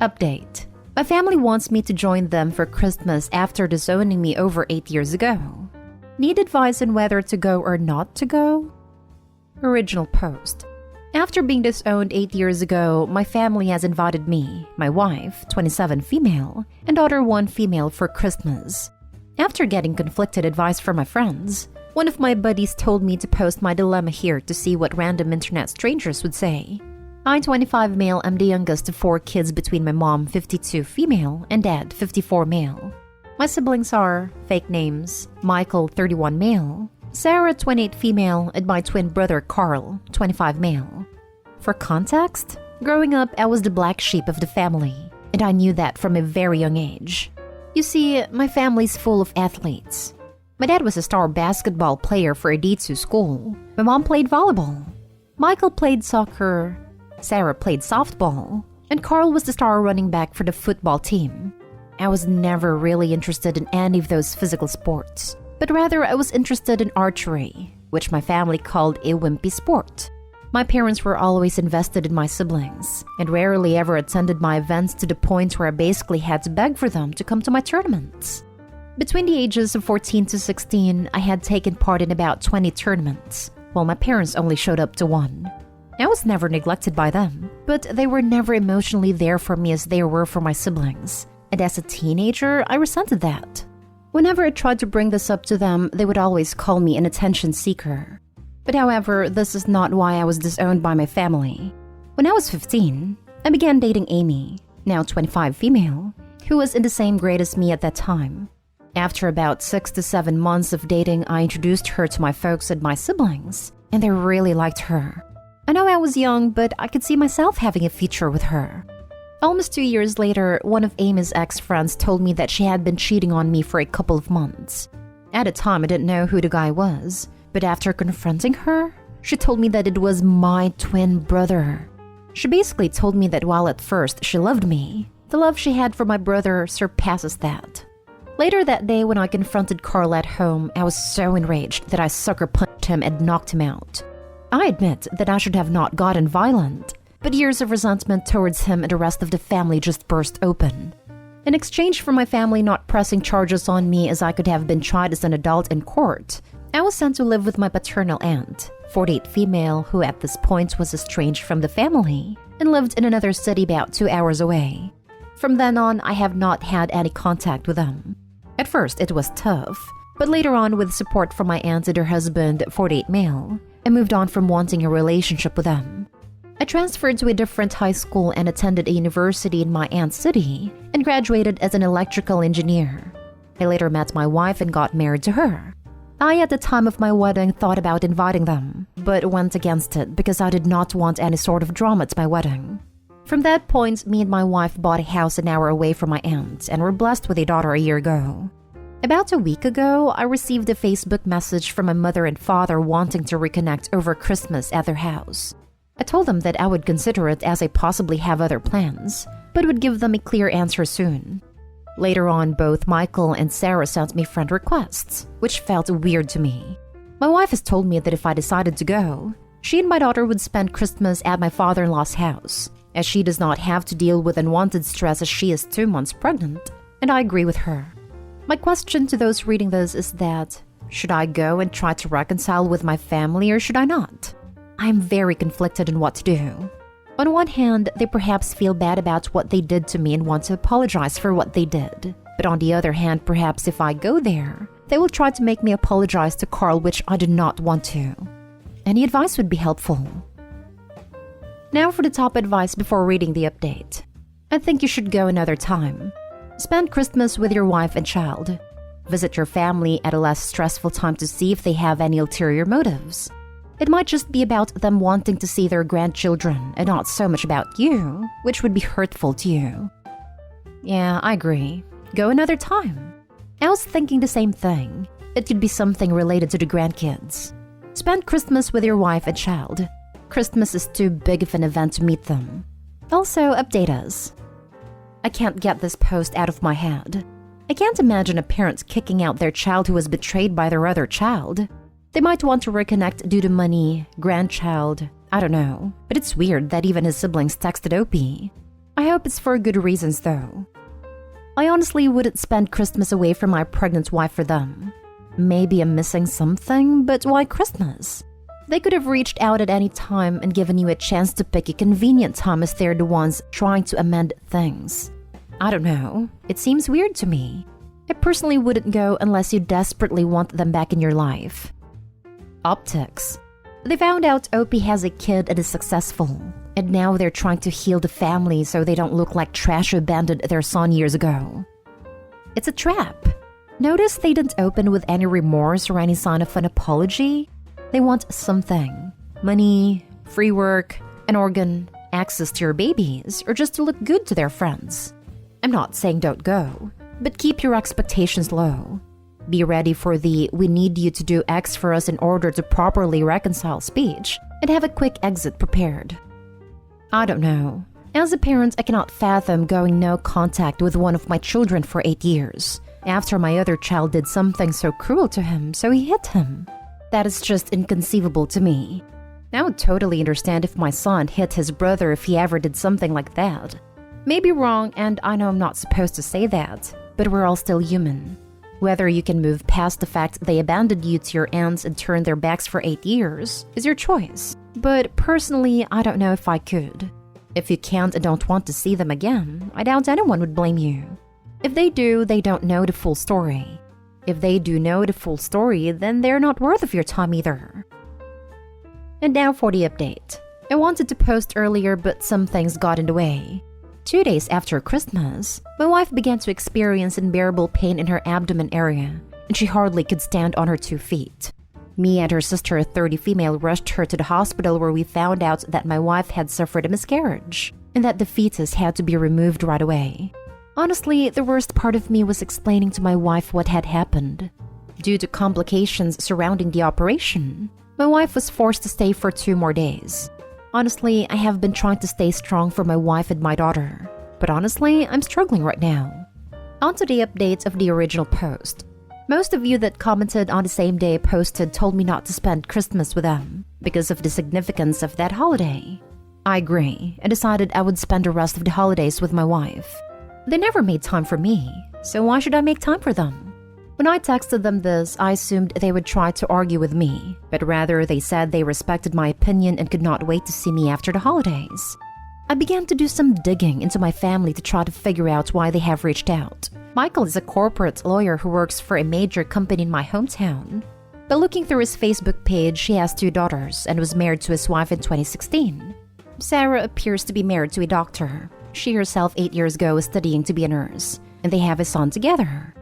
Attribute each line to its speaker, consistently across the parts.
Speaker 1: Update. My family wants me to join them for Christmas after disowning me over 8 years ago. Need advice on whether to go or not to go? Original post. After being disowned 8 years ago, my family has invited me, my wife, 27 female, and daughter 1 female for Christmas. After getting conflicted advice from my friends, one of my buddies told me to post my dilemma here to see what random internet strangers would say. I, 25 male, am the youngest of 4 kids between my mom, 52 female, and dad, 54 male. My siblings are, fake names, Michael, 31 male, Sarah, 28 female, and my twin brother, Carl, 25 male. For context, growing up, I was the black sheep of the family, and I knew that from a very young age. You see, my family's full of athletes. My dad was a star basketball player for a D2 school. My mom played volleyball. Michael played soccer. Sarah played softball. And Carl was the star running back for the football team. I was never really interested in any of those physical sports, but rather I was interested in archery, which my family called a wimpy sport. My parents were always invested in my siblings and rarely ever attended my events to the point where I basically had to beg for them to come to my tournaments. Between the ages of 14 to 16, I had taken part in about 20 tournaments, while my parents only showed up to 1. I was never neglected by them, but they were never emotionally there for me as they were for my siblings, and as a teenager, I resented that. Whenever I tried to bring this up to them, they would always call me an attention seeker. But however, this is not why I was disowned by my family. When I was 15, I began dating Amy, now 25 female, who was in the same grade as me at that time. After about 6 to 7 months of dating, I introduced her to my folks and my siblings, and they really liked her. I know I was young, but I could see myself having a future with her. Almost 2 years later, one of Amy's ex-friends told me that she had been cheating on me for a couple of months. At the time, I didn't know who the guy was, but after confronting her, she told me that it was my twin brother. She basically told me that while at first she loved me, the love she had for my brother surpasses that. Later that day, when I confronted Carl at home, I was so enraged that I sucker punched him and knocked him out. I admit that I should have not gotten violent, but years of resentment towards him and the rest of the family just burst open. In exchange for my family not pressing charges on me as I could have been tried as an adult in court, I was sent to live with my paternal aunt, 48 female, who at this point was estranged from the family and lived in another city about 2 hours away. From then on, I have not had any contact with them. At first, it was tough, but later on, with support from my aunt and her husband, 48 male, I moved on from wanting a relationship with them. I transferred to a different high school and attended a university in my aunt's city and graduated as an electrical engineer. I later met my wife and got married to her. I, at the time of my wedding, thought about inviting them, but went against it because I did not want any sort of drama at my wedding. From that point, me and my wife bought a house an hour away from my aunt and were blessed with a daughter a year ago. About a week ago, I received a Facebook message from my mother and father wanting to reconnect over Christmas at their house. I told them that I would consider it as I possibly have other plans, but would give them a clear answer soon. Later on, both Michael and Sarah sent me friend requests, which felt weird to me. My wife has told me that if I decided to go, she and my daughter would spend Christmas at my father-in-law's house, as she does not have to deal with unwanted stress as she is 2 months pregnant, and I agree with her. My question to those reading this is that, should I go and try to reconcile with my family or should I not? I am very conflicted on what to do. On one hand, they perhaps feel bad about what they did to me and want to apologize for what they did. But on the other hand, perhaps if I go there, they will try to make me apologize to Carl, which I do not want to. Any advice would be helpful. Now for the top advice before reading the update. I think you should go another time. Spend Christmas with your wife and child. Visit your family at a less stressful time to see if they have any ulterior motives. It might just be about them wanting to see their grandchildren and not so much about you, which would be hurtful to you. Yeah, I agree. Go another time. I was thinking the same thing. It could be something related to the grandkids. Spend Christmas with your wife and child. Christmas is too big of an event to meet them. Also, update us. I can't get this post out of my head. I can't imagine a parent kicking out their child who was betrayed by their other child. They might want to reconnect due to money, grandchild, I don't know. But it's weird that even his siblings texted Opie. I hope it's for good reasons though. I honestly wouldn't spend Christmas away from my pregnant wife for them. Maybe I'm missing something, but why Christmas? They could have reached out at any time and given you a chance to pick a convenient time as they're the ones trying to amend things. I don't know. It seems weird to me. I personally wouldn't go unless you desperately want them back in your life. Optics. They found out Opie has a kid and is successful, and now they're trying to heal the family so they don't look like trash who abandoned their son years ago. It's a trap. Notice they didn't open with any remorse or any sign of an apology. They want something. Money, free work, an organ, access to your babies, or just to look good to their friends. I'm not saying don't go, but keep your expectations low. Be ready for the "we need you to do X for us in order to properly reconcile" speech, and have a quick exit prepared. I don't know. As a parent, I cannot fathom going no contact with one of my children for 8 years, after my other child did something so cruel to him, so he hit him. That is just inconceivable to me. I would totally understand if my son hit his brother if he ever did something like that. Maybe wrong, and I know I'm not supposed to say that, but we're all still human. Whether you can move past the fact they abandoned you to your aunts and turned their backs for 8 years is your choice. But personally, I don't know if I could. If you can't and don't want to see them again, I doubt anyone would blame you. If they do, they don't know the full story. If they do know the full story, then they're not worth of your time either. And now for the update. I wanted to post earlier, but some things got in the way. 2 days after Christmas, my wife began to experience unbearable pain in her abdomen area, and she hardly could stand on her 2 feet. Me and her sister, a 30 female, rushed her to the hospital where we found out that my wife had suffered a miscarriage, and that the fetus had to be removed right away. Honestly, the worst part of me was explaining to my wife what had happened. Due to complications surrounding the operation, my wife was forced to stay for 2 more days. Honestly, I have been trying to stay strong for my wife and my daughter. But honestly, I'm struggling right now. On to the updates of the original post. Most of you that commented on the same day I posted told me not to spend Christmas with them because of the significance of that holiday. I agree, and decided I would spend the rest of the holidays with my wife. They never made time for me, so why should I make time for them? When I texted them this, I assumed they would try to argue with me, but rather they said they respected my opinion and could not wait to see me after the holidays. I began to do some digging into my family to try to figure out why they have reached out. Michael is a corporate lawyer who works for a major company in my hometown. But looking through his Facebook page, he has 2 daughters and was married to his wife in 2016. Sarah appears to be married to a doctor. She herself 8 years ago was studying to be a nurse, and they have a son together.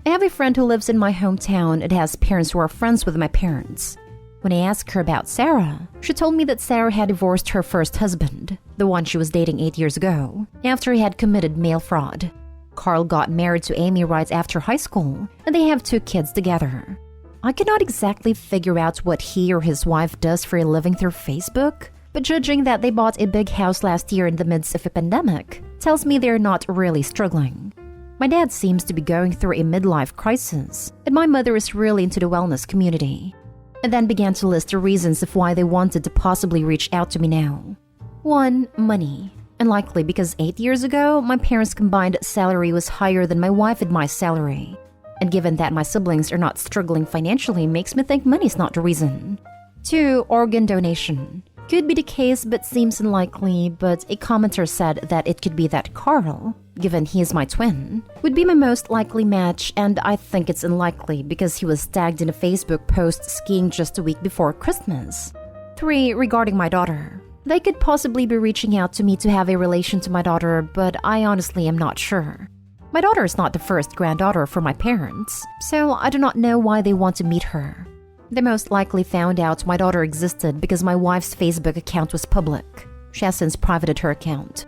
Speaker 1: I have a friend who lives in my hometown and has parents who are friends with my parents. When I asked her about Sarah, she told me that Sarah had divorced her first husband, the one she was dating 8 years ago, after he had committed mail fraud. Carl got married to Amy right after high school, and they have 2 kids together. I cannot exactly figure out what he or his wife does for a living through Facebook, but judging that they bought a big house last year in the midst of a pandemic tells me they're not really struggling. My dad seems to be going through a midlife crisis, and my mother is really into the wellness community. And then began to list the reasons of why they wanted to possibly reach out to me now. 1. Money. And likely because 8 years ago, my parents' combined salary was higher than my wife and my salary. And given that my siblings are not struggling financially makes me think money's not the reason. 2. Organ donation. Could be the case but seems unlikely, but a commenter said that it could be that Carl, given he is my twin, would be my most likely match, and I think it's unlikely because he was tagged in a Facebook post skiing just a week before Christmas. 3. Regarding my daughter. They could possibly be reaching out to me to have a relation to my daughter, but I honestly am not sure. My daughter is not the first granddaughter for my parents, so I do not know why they want to meet her. They most likely found out my daughter existed because my wife's Facebook account was public. She has since privated her account.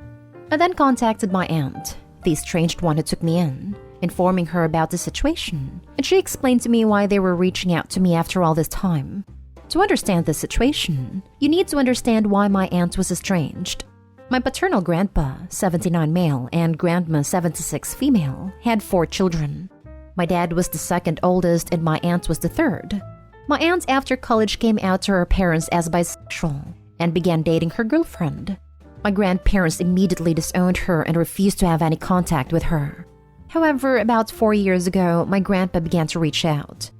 Speaker 1: I then contacted my aunt, the estranged one who took me in, informing her about the situation, and she explained to me why they were reaching out to me after all this time. To understand this situation, you need to understand why my aunt was estranged. My paternal grandpa, 79 male, and grandma, 76 female, had 4 children. My dad was the second oldest and my aunt was the third. My aunt after college came out to her parents as bisexual and began dating her girlfriend. My grandparents immediately disowned her and refused to have any contact with her. However, about 4 years ago, my grandpa began to reach out.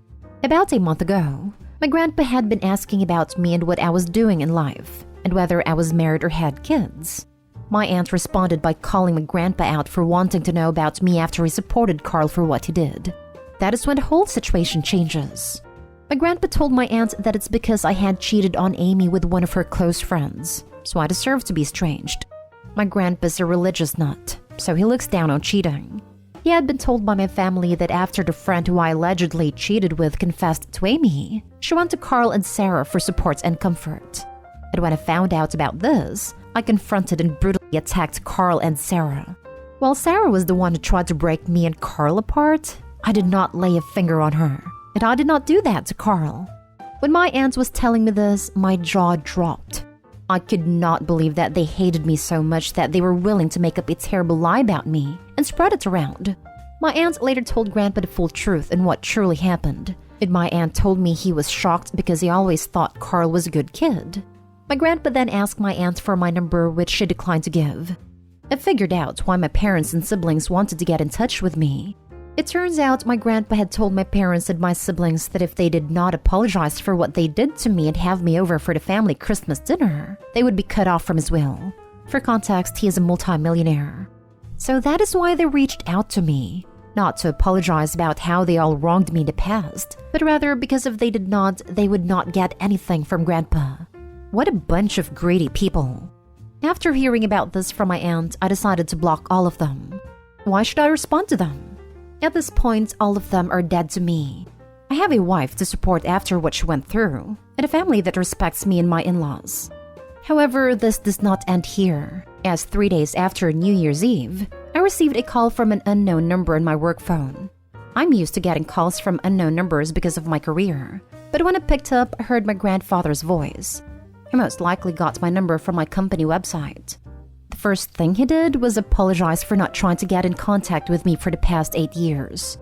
Speaker 1: About a month ago, my grandpa had been asking about me and what I was doing in life, and whether I was married or had kids. My aunt responded by calling my grandpa out for wanting to know about me after he supported Carl for what he did. That is when the whole situation changes. My grandpa told my aunt that it's because I had cheated on Amy with one of her close friends, so I deserve to be estranged. My grandpa's a religious nut, so he looks down on cheating. He had been told by my family that after the friend who I allegedly cheated with confessed to Amy, she went to Carl and Sarah for support and comfort. And when I found out about this, I confronted and brutally attacked Carl and Sarah. While Sarah was the one who tried to break me and Carl apart, I did not lay a finger on her, and I did not do that to Carl. When my aunt was telling me this, my jaw dropped. I could not believe that they hated me so much that they were willing to make up a terrible lie about me and spread it around. My aunt later told Grandpa the full truth and what truly happened, and my aunt told me he was shocked because he always thought Carl was a good kid. My grandpa then asked my aunt for my number, which she declined to give. I figured out why my parents and siblings wanted to get in touch with me. It turns out my grandpa had told my parents and my siblings that if they did not apologize for what they did to me and have me over for the family Christmas dinner, they would be cut off from his will. For context, he is a multimillionaire. So that is why they reached out to me. Not to apologize about how they all wronged me in the past, but rather because if they did not, they would not get anything from Grandpa. What a bunch of greedy people. After hearing about this from my aunt, I decided to block all of them. Why should I respond to them? At this point, all of them are dead to me. I have a wife to support after what she went through, and a family that respects me and my in-laws. However, this does not end here, as 3 days after New Year's Eve, I received a call from an unknown number on my work phone. I'm used to getting calls from unknown numbers because of my career, but when I picked up, I heard my grandfather's voice. He most likely got my number from my company website. The first thing he did was apologize for not trying to get in contact with me for the past 8 years.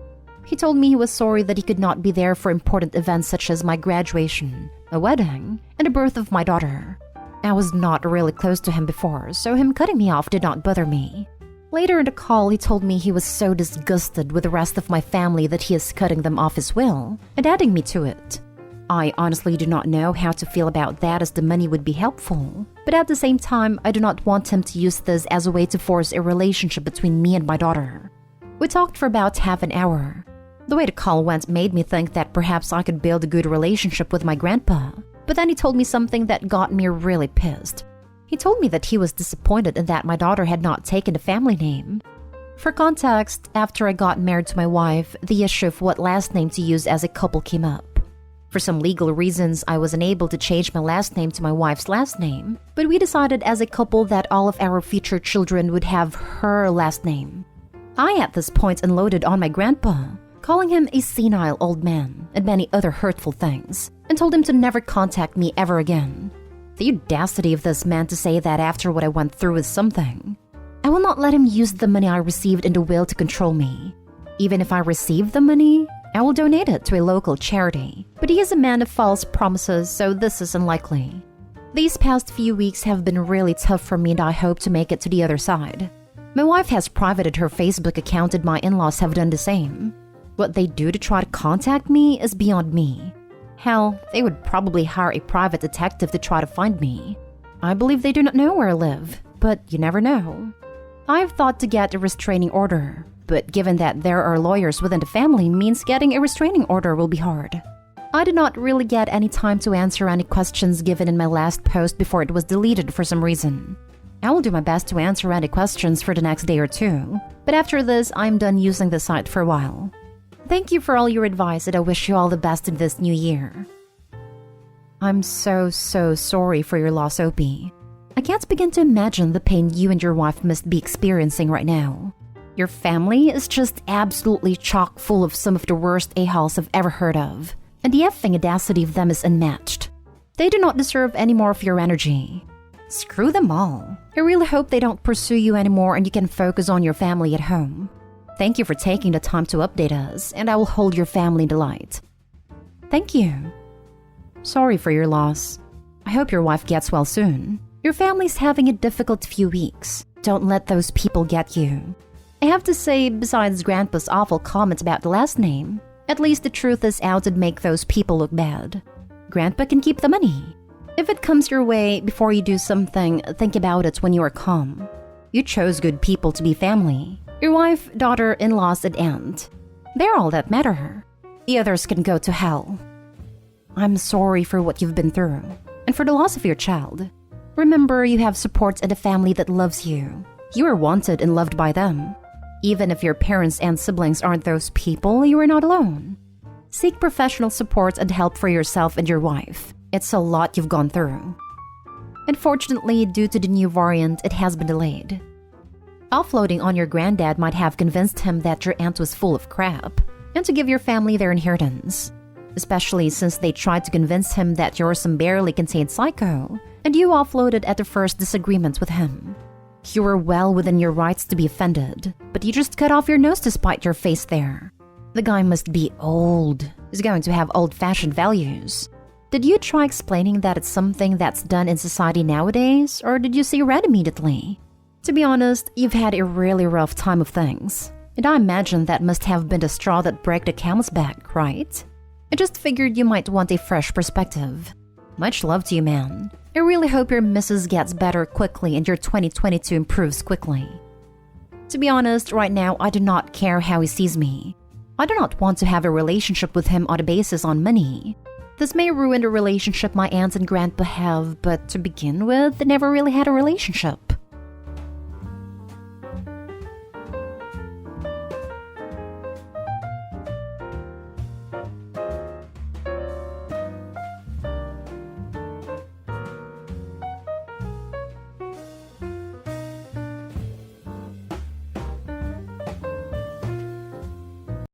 Speaker 1: He told me he was sorry that he could not be there for important events such as my graduation, a wedding, and the birth of my daughter. I was not really close to him before, so him cutting me off did not bother me. Later in the call, he told me he was so disgusted with the rest of my family that he is cutting them off his will and adding me to it. I honestly do not know how to feel about that, as the money would be helpful, but at the same time, I do not want him to use this as a way to force a relationship between me and my daughter. We talked for about half an hour. The way the call went made me think that perhaps I could build a good relationship with my grandpa, but then he told me something that got me really pissed. He told me that he was disappointed in that my daughter had not taken the family name. For context, after I got married to my wife, the issue of what last name to use as a couple came up. For some legal reasons, I was unable to change my last name to my wife's last name, but we decided as a couple that all of our future children would have her last name. I at this point unloaded on my grandpa, calling him a senile old man and many other hurtful things, and told him to never contact me ever again. The audacity of this man to say that after what I went through is something. I will not let him use the money I received in the will to control me. Even if I receive the money, I will donate it to a local charity, but he is a man of false promises, so this is unlikely. These past few weeks have been really tough for me, and I hope to make it to the other side. My wife has privated her Facebook account, and my in-laws have done the same. What they do to try to contact me is beyond me. Hell, they would probably hire a private detective to try to find me. I believe they do not know where I live, but you never know. I've thought to get a restraining order, but given that there are lawyers within the family means getting a restraining order will be hard. I did not really get any time to answer any questions given in my last post before it was deleted for some reason. I will do my best to answer any questions for the next day or two, but after this, I'm done using the site for a while. Thank you for all your advice, and I wish you all the best in this new year. I'm so sorry for your loss, Opie. I can't begin to imagine the pain you and your wife must be experiencing right now. Your family is just absolutely chock full of some of the worst a-holes I've ever heard of, and the effing audacity of them is unmatched. They do not deserve any more of your energy. Screw them all. I really hope they don't pursue you anymore and you can focus on your family at home. Thank you for taking the time to update us, and I will hold your family in the light. Thank you. Sorry for your loss. I hope your wife gets well soon. Your family's having a difficult few weeks. Don't let those people get you. I have to say, besides Grandpa's awful comments about the last name, at least the truth is out to make those people look bad. Grandpa can keep the money. If it comes your way before you do something, think about it when you are calm. You chose good people to be family. Your wife, daughter, in-laws, and aunt. They're all that matter. The others can go to hell. I'm sorry for what you've been through, and for the loss of your child. Remember, you have support and a family that loves you. You are wanted and loved by them. Even if your parents and siblings aren't those people, you are not alone. Seek professional support and help for yourself and your wife. It's a lot you've gone through. Unfortunately, due to the new variant, it has been delayed. Offloading on your granddad might have convinced him that your aunt was full of crap and to give your family their inheritance, especially since they tried to convince him that you're some barely contained psycho and you offloaded at the first disagreement with him. You were well within your rights to be offended, but you just cut off your nose to spite your face there. The guy must be old. He's going to have old-fashioned values. Did you try explaining that it's something that's done in society nowadays, or did you see red immediately? To be honest, you've had a really rough time of things, and I imagine that must have been the straw that broke the camel's back, right? I just figured you might want a fresh perspective. Much love to you, man. I really hope your missus gets better quickly and your 2022 improves quickly. To be honest, right now I do not care how he sees me. I do not want to have a relationship with him on a basis on money. This may ruin the relationship my aunt and grandpa have, but to begin with, they never really had a relationship.